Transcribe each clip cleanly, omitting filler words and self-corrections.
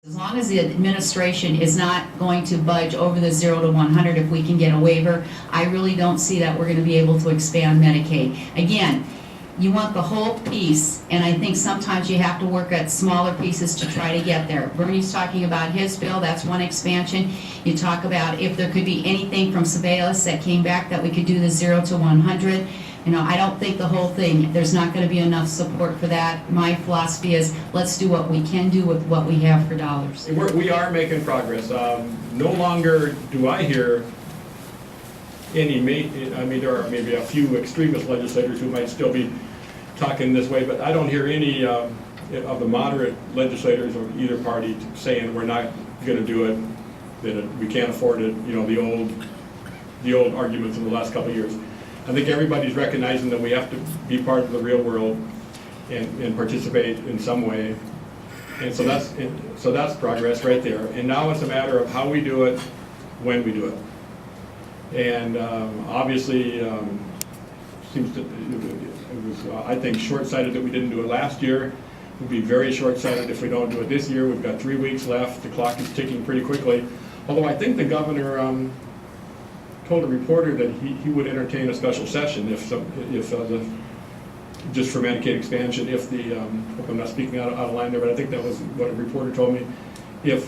As long as the administration is not going to budge over the 0 to 100, if we can get a waiver, I really don't see that we're going to be able to expand Medicaid. Again, you want the whole piece, and I think sometimes you have to work at smaller pieces to try to get there. Bernie's talking about his bill, that's one expansion. You talk about if there could be anything from Sebelius that came back that we could do the 0 to 100. You know, I don't think the whole thing, there's not going to be enough support for that. My philosophy is, let's do what we can do with what we have for dollars. We are making progress. No longer do I hear any, I mean, there are maybe a few extremist legislators who might still be talking this way, but I don't hear any of the moderate legislators of either party saying we're not going to do it, that we can't afford it, you know, the old arguments of the last couple of years. I think everybody's recognizing that we have to be part of the real world and participate in some way. And so that's progress right there. And now it's a matter of how we do it, when we do it. And obviously, seems to, it was, I think, short-sighted that we didn't do it last year. It would be very short-sighted if we don't do it this year. We've got 3 weeks left. The clock is ticking pretty quickly. Although I think the governor told a reporter that he would entertain a special session if just for Medicaid expansion, if the, hope I'm not speaking out of line there, but I think that was what a reporter told me, if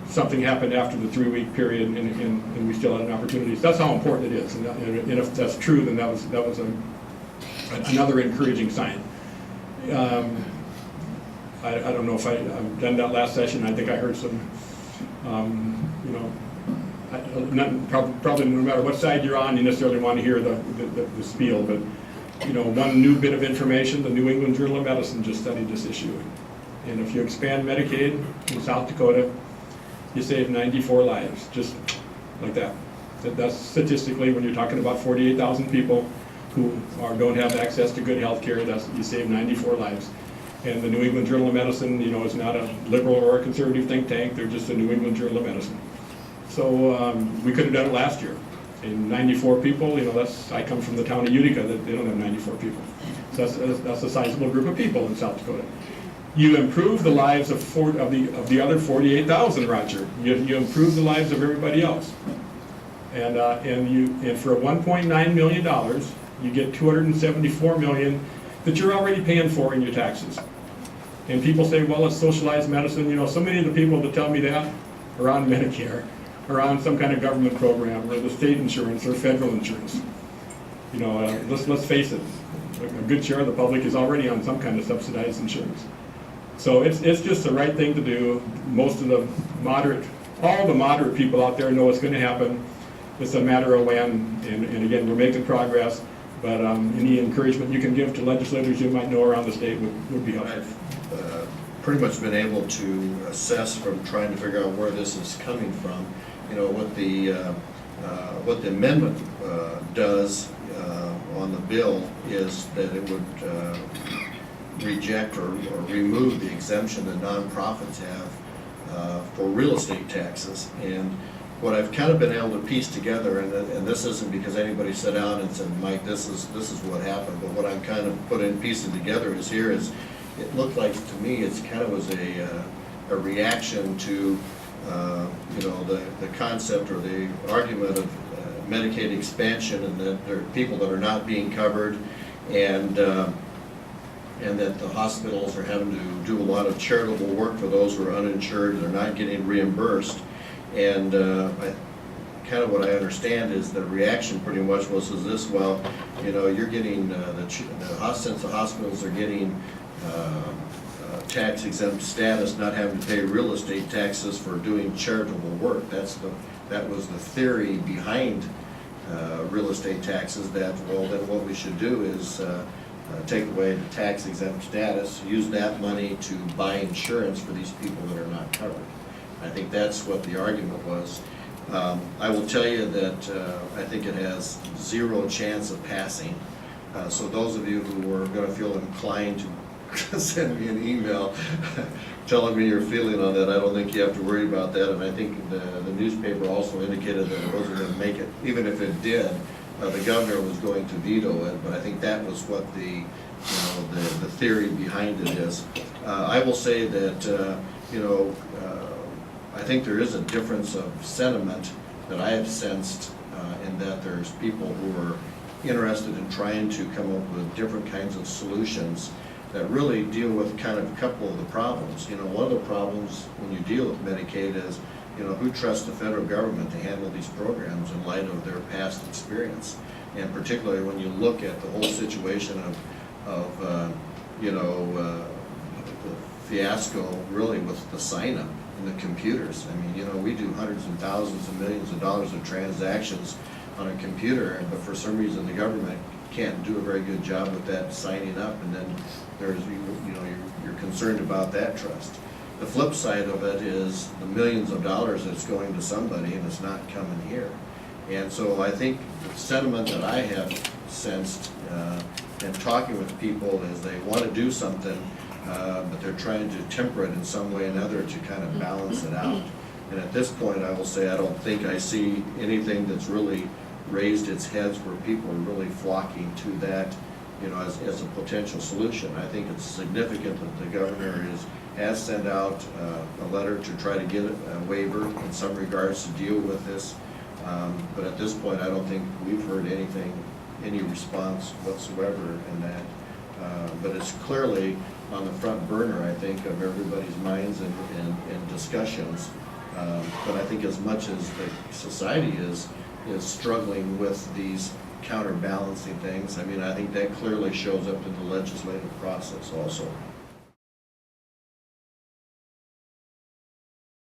something happened after the 3-week period and we still had an opportunity. So that's how important it is, and if that's true, then that was another encouraging sign. I don't know if I've done that last session. I think I heard some, you know, probably no matter what side you're on, you necessarily want to hear the spiel, but you know, one new bit of information, the New England Journal of Medicine just studied this issue. And if you expand Medicaid in South Dakota, you save 94 lives, just like that. That's statistically, when you're talking about 48,000 people who don't have access to good health care, you save 94 lives. And the New England Journal of Medicine, you know, is not a liberal or a conservative think tank, they're just a New England Journal of Medicine. So we could have done it last year. And 94 people, you know, I come from the town of Utica, that they don't have 94 people. So that's a sizable group of people in South Dakota. You improve the lives of the other 48,000, Roger. You improve the lives of everybody else. And for $1.9 million, you get $274 million that you're already paying for in your taxes. And people say, well, it's socialized medicine. You know, so many of the people that tell me that are on Medicare, or on some kind of government program, or the state insurance, or federal insurance. You know, let's face it, a good share of the public is already on some kind of subsidized insurance. So it's just the right thing to do. Most of the all the moderate people out there know it's going to happen. It's a matter of when, and again, we're making progress, but any encouragement you can give to legislators you might know around the state would be helpful. I've pretty much been able to assess from trying to figure out where this is coming from. You know, what the amendment does on the bill is that it would reject or remove the exemption that nonprofits have for real estate taxes. And what I've kind of been able to piece together, and this isn't because anybody sat down and said, Mike, this is what happened, but what I'm kind of piecing together is it looked like to me it's kind of was a reaction to you know, the concept or the argument of Medicaid expansion, and that there are people that are not being covered, and that the hospitals are having to do a lot of charitable work for those who are uninsured and they're not getting reimbursed. And kind of what I understand is the reaction pretty much was this: well, you know, you're getting since the hospitals are getting tax exempt status, not having to pay real estate taxes for doing charitable work. That was the theory behind real estate taxes, that, well, then what we should do is take away the tax exempt status, use that money to buy insurance for these people that are not covered. I think that's what the argument was. I will tell you that I think it has zero chance of passing. So those of you who are going to feel inclined to send me an email telling me your feeling on that, I don't think you have to worry about that. And I think the newspaper also indicated that it wasn't going to make it. Even if it did, the governor was going to veto it. But I think that was what the theory behind it is. I will say that I think there is a difference of sentiment that I have sensed in that there's people who are interested in trying to come up with different kinds of solutions that really deal with kind of a couple of the problems. One of the problems when you deal with Medicaid is, who trusts the federal government to handle these programs in light of their past experience? And particularly when you look at the whole situation of the fiasco really with the sign-up and the computers. I mean, we do hundreds and thousands and millions of dollars of transactions on a computer, but for some reason the government can't do a very good job with that signing up, and then there's, you're concerned about that trust. The flip side of it is the millions of dollars that's going to somebody and it's not coming here. And so I think the sentiment that I have sensed in talking with people is they want to do something, but they're trying to temper it in some way or another to kind of balance it out. And at this point, I will say I don't think I see anything that's really raised its heads where people are really flocking to that, as a potential solution. I think it's significant that the governor has sent out a letter to try to get a waiver in some regards to deal with this. But at this point, I don't think we've heard any response whatsoever in that. But it's clearly on the front burner, I think, of everybody's minds and discussions. But I think as much as the society is struggling with these counterbalancing things, I mean, I think that clearly shows up in the legislative process also.